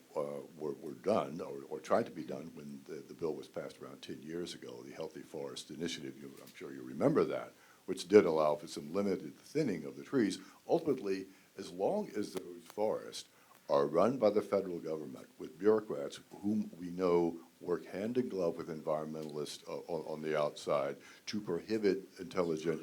were done or tried to be done when the bill was passed around 10 years ago, the Healthy Forest Initiative, I'm sure you remember that, which did allow for some limited thinning of the trees, ultimately, as long as those forests are run by the federal government with bureaucrats whom we know work hand in glove with environmentalists on the outside to prohibit intelligent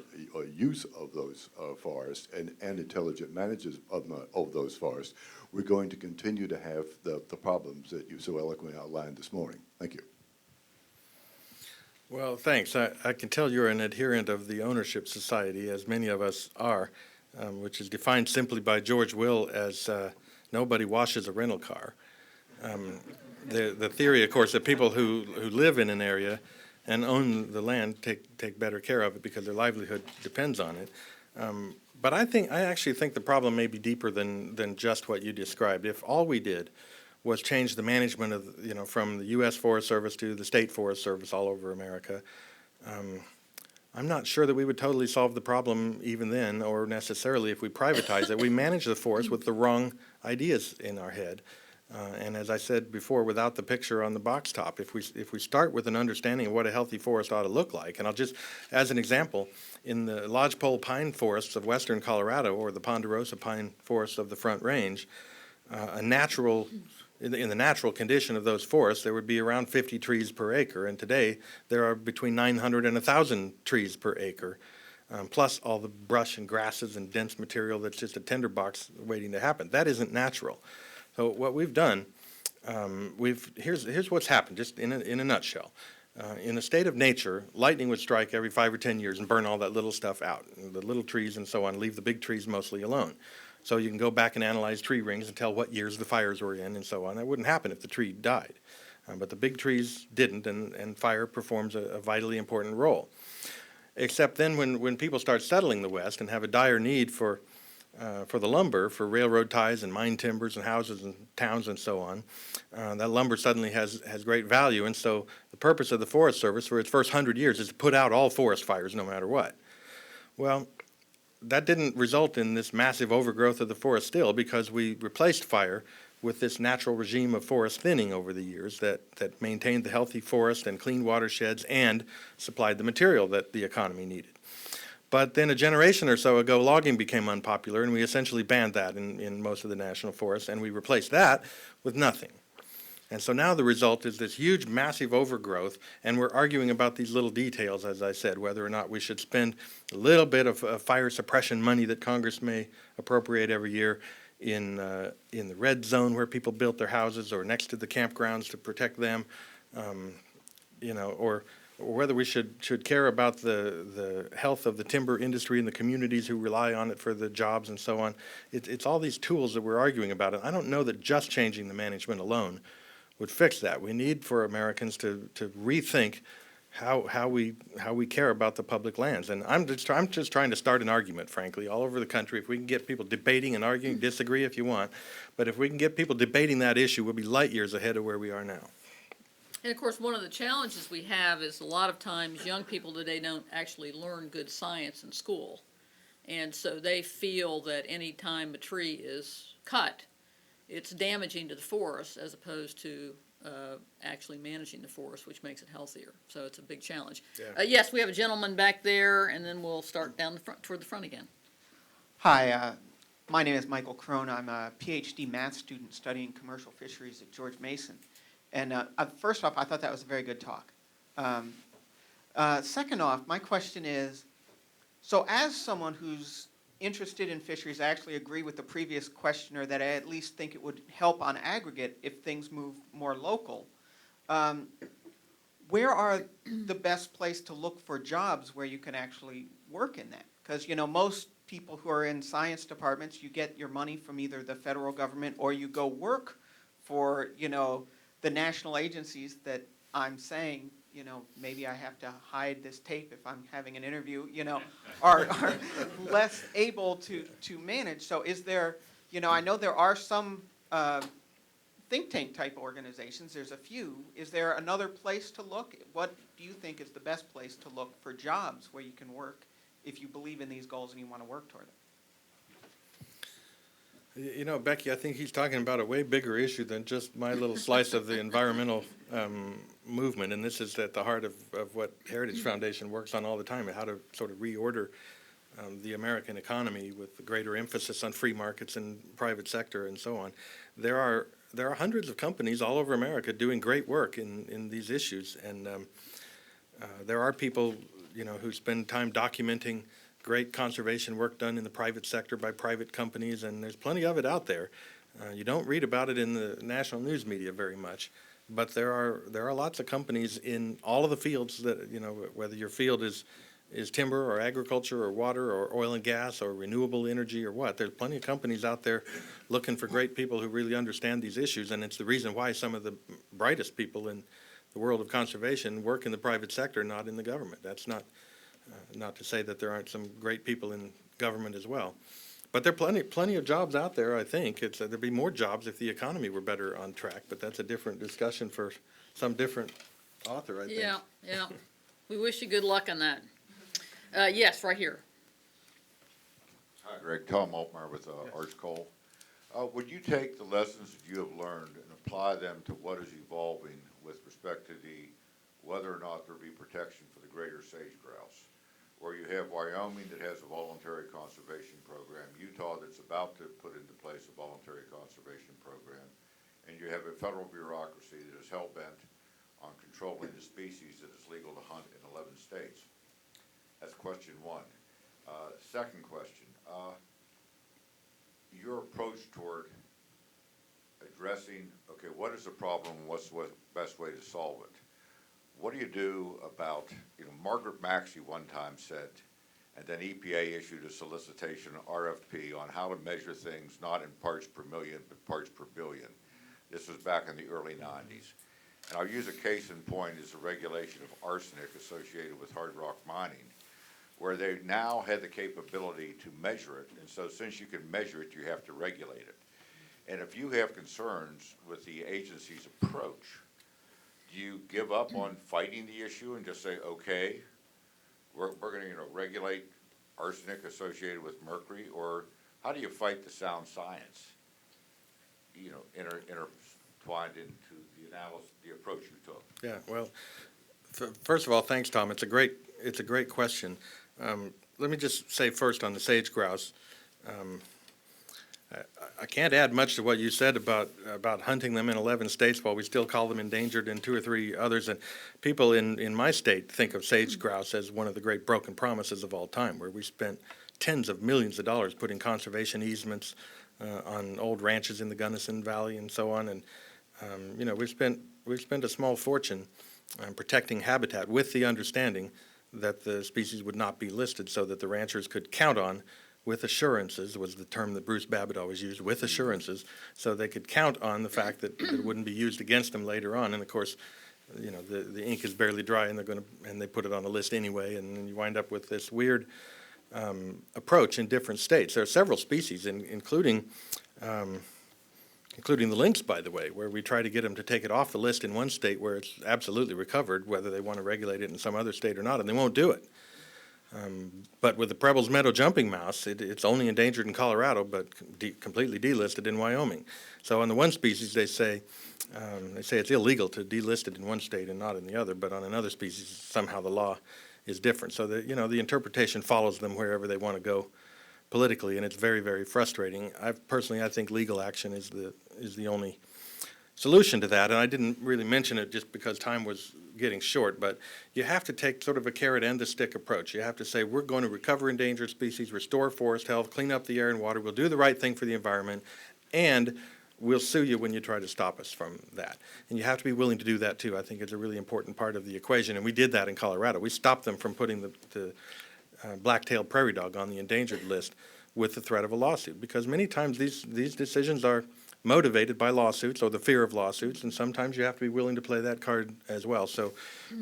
use of those forests and intelligent managers of those forests, we're going to continue to have the problems that you so eloquently outlined this morning. Thank you. Well, thanks. I can tell you're an adherent of the ownership society, as many of us are. Which is defined simply by George Will as nobody washes a rental car. The theory, of course, that people who live in an area and own the land take better care of it because their livelihood depends on it. But I actually think the problem may be deeper than just what you described. If all we did was change the management of from the U.S. Forest Service to the state Forest Service all over America, I'm not sure that we would totally solve the problem even then, or necessarily if we privatize it. We manage the forest with the wrong ideas in our head. And as I said before, without the picture on the box top, if we start with an understanding of what a healthy forest ought to look like, and I'll just, as an example, in the lodgepole pine forests of western Colorado or the ponderosa pine forests of the Front Range, in the natural condition of those forests, there would be around 50 trees per acre, and today there are between 900 and 1,000 trees per acre, plus all the brush and grasses and dense material that's just a tinderbox waiting to happen. That isn't natural. So what we've done, here's what's happened, just in a nutshell. In a state of nature, lightning would strike every 5 or 10 years and burn all that little stuff out, the little trees and so on, leave the big trees mostly alone. So you can go back and analyze tree rings and tell what years the fires were in and so on. That wouldn't happen if the tree died. But the big trees didn't, and fire performs a vitally important role. Except then when people start settling the West and have a dire need for the lumber, for railroad ties and mine timbers and houses and towns and so on, that lumber suddenly has great value. And so the purpose of the Forest Service for its first 100 years is to put out all forest fires no matter what. Well, that didn't result in this massive overgrowth of the forest still, because we replaced fire with this natural regime of forest thinning over the years that maintained the healthy forest and clean watersheds and supplied the material that the economy needed. But then a generation or so ago, logging became unpopular, and we essentially banned that in most of the national forests, and we replaced that with nothing. And so now the result is this huge, massive overgrowth, and we're arguing about these little details, as I said, whether or not we should spend a little bit of fire suppression money that Congress may appropriate every year in the red zone where people built their houses, or next to the campgrounds to protect them, or whether we should care about the health of the timber industry and the communities who rely on it for the jobs and so on. It's all these tools that we're arguing about, and I don't know that just changing the management alone would fix that. We need for Americans to rethink how we care about the public lands. And I'm just trying to start an argument, frankly, all over the country. If we can get people debating and arguing, disagree if you want, but if we can get people debating that issue, we'll be light years ahead of where we are now. And of course, one of the challenges we have is a lot of times young people today don't actually learn good science in school. And so they feel that any time a tree is cut, it's damaging to the forest as opposed to actually managing the forest, which makes it healthier. So it's a big challenge. Yeah. Yes, we have a gentleman back there, and then we'll start down the front, toward the front again. Hi, my name is Michael Crone. I'm a PhD math student studying commercial fisheries at George Mason. And first off, I thought that was a very good talk. Second off, my question is, so as someone who's interested in fisheries, I actually agree with the previous questioner that I at least think it would help on aggregate if things move more local. Where are the best place to look for jobs where you can actually work in that? Because, most people who are in science departments, you get your money from either the federal government or you go work for, the national agencies that I'm saying, maybe I have to hide this tape if I'm having an interview, are less able to manage. So is there, I know there are some think tank type organizations, there's a few. Is there another place to look? What do you think is the best place to look for jobs where you can work if you believe in these goals and you want to work toward them? Becky, I think he's talking about a way bigger issue than just my little slice of the environmental movement, and this is at the heart of what Heritage Foundation works on all the time, how to sort of reorder the American economy with a greater emphasis on free markets and private sector and so on. There are hundreds of companies all over America doing great work in these issues, and there are people who spend time documenting great conservation work done in the private sector by private companies, and there's plenty of it out there. You don't read about it in the national news media very much, but there are lots of companies in all of the fields that, whether your field is timber or agriculture or water or oil and gas or renewable energy or what, there's plenty of companies out there looking for great people who really understand these issues, and it's the reason why some of the brightest people in the world of conservation work in the private sector, not in the government. That's not to say that there aren't some great people in government as well. But there are plenty of jobs out there, I think. There'd be more jobs if the economy were better on track, but that's a different discussion for some different author, I think. Yeah. We wish you good luck on that. Yes, right here. Hi, Greg. Tom Altmaier with Arch Coal. Would you take the lessons that you have learned and apply them to what is evolving with respect to whether or not there be protection for the greater sage grouse? Where you have Wyoming that has a voluntary conservation program, Utah that's about to put into place a voluntary conservation program, and you have a federal bureaucracy that is hell-bent on controlling the species that is legal to hunt in 11 states. That's question one. Second question, your approach toward addressing, okay, what is the problem, what's the best way to solve it? What do you do about, Margaret Maxey one time said, and then EPA issued a solicitation, RFP, on how to measure things not in parts per million, but parts per billion. This was back in the early 90s. And I'll use a case in point as the regulation of arsenic associated with hard rock mining, where they now had the capability to measure it. And so since you can measure it, you have to regulate it. And if you have concerns with the agency's approach, do you give up on fighting the issue and just say, okay, we're going to regulate arsenic associated with mercury? Or how do you fight the sound science, intertwined into the analysis, the approach you took? Yeah, well, first of all, thanks, Tom. It's a great question. Let me just say first on the sage grouse, I can't add much to what you said about hunting them in 11 states while we still call them endangered in 2 or 3 others. And people in my state think of sage grouse as one of the great broken promises of all time, where we spent tens of millions of dollars putting conservation easements on old ranches in the Gunnison Valley and so on. And we've spent a small fortune protecting habitat with the understanding that the species would not be listed, so that the ranchers could count on, with assurances, was the term that Bruce Babbitt always used, with assurances, so they could count on the fact that it wouldn't be used against them later on. And of course, the ink is barely dry, and they put it on the list anyway, and then you wind up with this weird approach in different states. There are several species, including the lynx, by the way, where we try to get them to take it off the list in one state where it's absolutely recovered, whether they want to regulate it in some other state or not, and they won't do it. But with the Preble's meadow jumping mouse, it's only endangered in Colorado, but completely delisted in Wyoming. So on the one species, they say it's illegal to delist it in one state and not in the other, but on another species, somehow the law is different. So the interpretation follows them wherever they want to go politically, and it's very, very frustrating. I think legal action is the only solution to that, and I didn't really mention it just because time was getting short, but you have to take sort of a carrot and a stick approach. You have to say, we're going to recover endangered species, restore forest health, clean up the air and water, we'll do the right thing for the environment, and we'll sue you when you try to stop us from that. And you have to be willing to do that too. I think it's a really important part of the equation, and we did that in Colorado. We stopped them from putting the black-tailed prairie dog on the endangered list with the threat of a lawsuit, because many times these decisions are motivated by lawsuits or the fear of lawsuits, and sometimes you have to be willing to play that card as well. So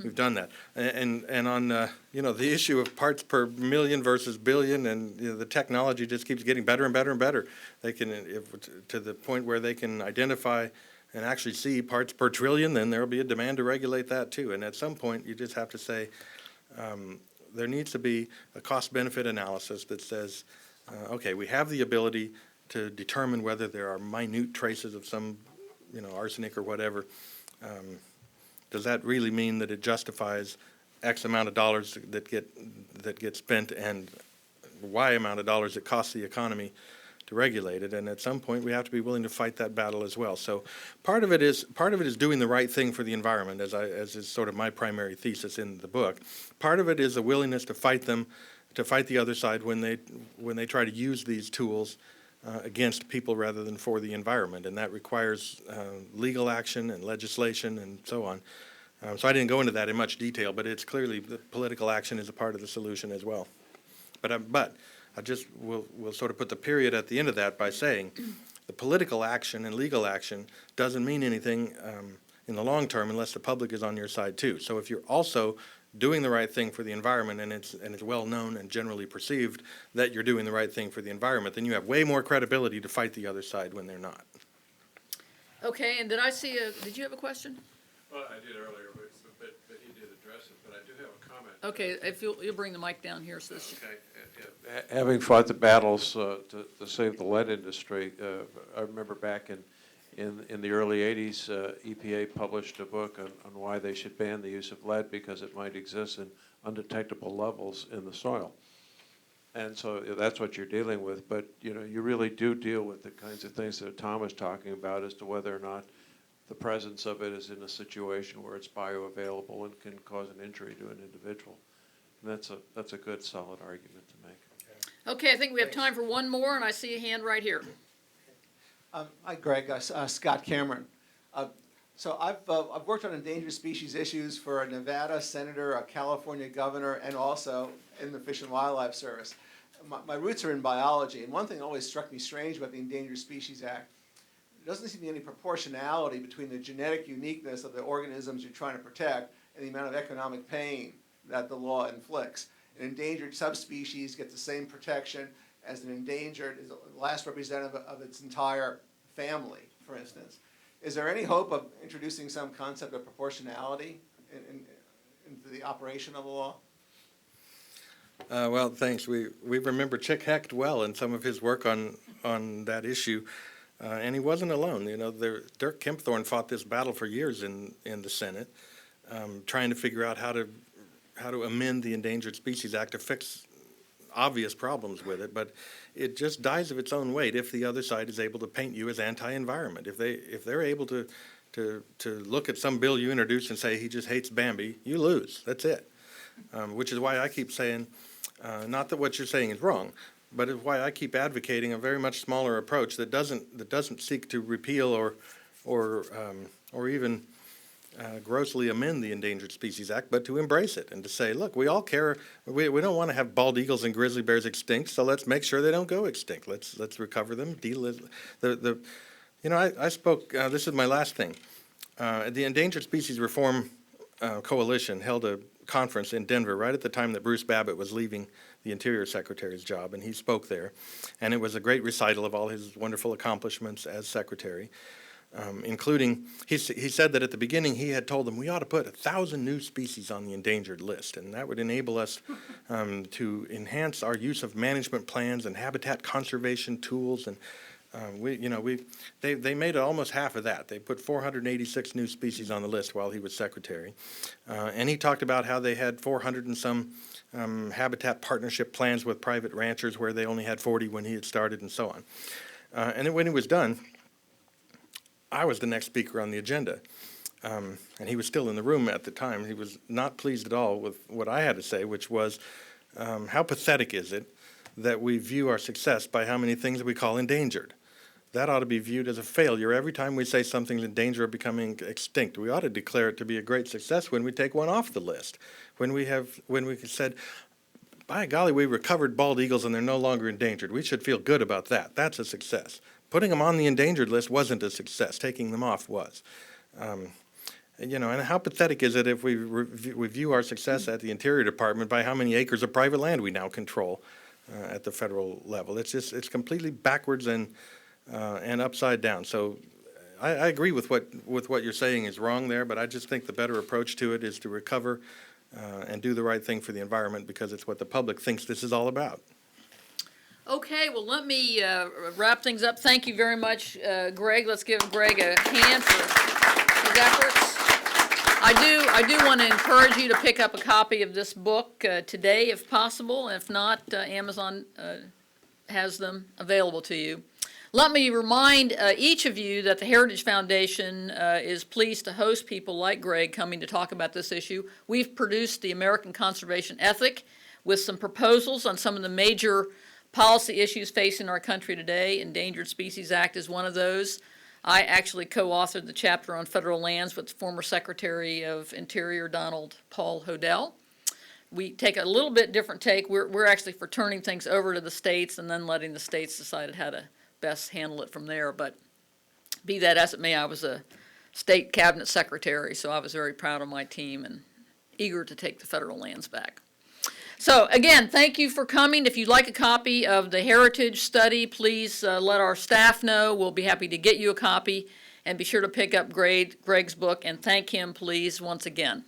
we've done that. And on the issue of parts per million versus billion, and the technology just keeps getting better and better and better. They can, to the point where they can identify and actually see parts per trillion, then there will be a demand to regulate that too. And at some point, you just have to say there needs to be a cost-benefit analysis that says, okay, we have the ability to determine whether there are minute traces of some, arsenic or whatever. Does that really mean that it justifies X amount of dollars that get spent and Y amount of dollars it costs the economy to regulate it? And at some point, we have to be willing to fight that battle as well. So part of it is doing the right thing for the environment, as is sort of my primary thesis in the book. Part of it is a willingness to fight the other side when they try to use these tools against people rather than for the environment, and that requires legal action and legislation and so on. So I didn't go into that in much detail, but it's clearly the political action is a part of the solution as well. But I just will sort of put the period at the end of that by saying the political action and legal action doesn't mean anything in the long term unless the public is on your side too. So if you're also doing the right thing for the environment, and it's well known and generally perceived that you're doing the right thing for the environment, then you have way more credibility to fight the other side when they're not. Okay, and did you have a question? Well, I did earlier, but he did address it. But I do have a comment Okay, if you'll bring the mic down here so this. Having fought the battles to save the lead industry, I remember back in the early 80s, EPA published a book on why they should ban the use of lead because it might exist in undetectable levels in the soil. And so that's what you're dealing with. But, you know, you really do deal with the kinds of things that Tom was talking about as to whether or not the presence of it is in a situation where it's bioavailable and can cause an injury to an individual. And that's a good, solid argument to make. Okay, I think we have time for one more, and I see a hand right here. Hi, Greg. Scott Cameron. So I've worked on endangered species issues for a Nevada senator, a California governor, and also in the Fish and Wildlife Service. My roots are in biology, and one thing that always struck me strange about the Endangered Species Act, there doesn't seem to be any proportionality between the genetic uniqueness of the organisms you're trying to protect and the amount of economic pain that the law inflicts. An endangered subspecies gets the same protection as an endangered, is the last representative of its entire family, for instance. Is there any hope of introducing some concept of proportionality into the operation of the law? Well, thanks. We remember Chick Hecht well and some of his work on that issue, and he wasn't alone. You know, Dirk Kempthorne fought this battle for years in the Senate, trying to figure out how to amend the Endangered Species Act to fix obvious problems with it, but it just dies of its own weight if the other side is able to paint you as anti-environment. If they're able to look at some bill you introduce and say he just hates Bambi, you lose. That's it. Which is why I keep saying, not that what you're saying is wrong, but it's why I keep advocating a very much smaller approach that doesn't seek to repeal or even grossly amend the Endangered Species Act, but to embrace it and to say, look, we all care. We don't want to have bald eagles and grizzly bears extinct, so let's make sure they don't go extinct. Let's recover them. I spoke. This is my last thing. The Endangered Species Reform Coalition held a conference in Denver right at the time that Bruce Babbitt was leaving the Interior Secretary's job, and he spoke there, and it was a great recital of all his wonderful accomplishments as Secretary. Including, he said that at the beginning he had told them we ought to put 1,000 new species on the endangered list, and that would enable us to enhance our use of management plans and habitat conservation tools. And they made almost half of that. They put 486 new species on the list while he was Secretary, and he talked about how they had 400 and some habitat partnership plans with private ranchers where they only had 40 when he had started, and so on. And then when he was done, I was the next speaker on the agenda, and he was still in the room at the time. He was not pleased at all with what I had to say, which was, how pathetic is it that we view our success by how many things that we call endangered? That ought to be viewed as a failure every time we say something's in danger of becoming extinct. We ought to declare it to be a great success when we take one off the list, when we said, by golly, we recovered bald eagles and they're no longer endangered. We should feel good about that. That's a success. Putting them on the endangered list wasn't a success. Taking them off was. And how pathetic is it if we view our success at the Interior Department by how many acres of private land we now control at the federal level? It's completely backwards and upside down. So I agree with what you're saying is wrong there, but I just think the better approach to it is to recover and do the right thing for the environment because it's what the public thinks this is all about. Okay, well, let me wrap things up. Thank you very much, Greg. Let's give Greg a hand for his efforts. I do want to encourage you to pick up a copy of this book today, if possible. If not, Amazon has them available to you. Let me remind each of you that the Heritage Foundation is pleased to host people like Greg coming to talk about this issue. We've produced the American Conservation Ethic with some proposals on some of the major policy issues facing our country today. Endangered Species Act is one of those. I actually co-authored the chapter on federal lands with former Secretary of Interior Donald Paul Hodel. We take a little bit different take. We're actually for turning things over to the states and then letting the states decide how to best handle it from there. But be that as it may, I was a state cabinet secretary, so I was very proud of my team and eager to take the federal lands back. So again, thank you for coming. If you'd like a copy of the Heritage Study, please let our staff know. We'll be happy to get you a copy. And be sure to pick up Greg's book and thank him, please, once again.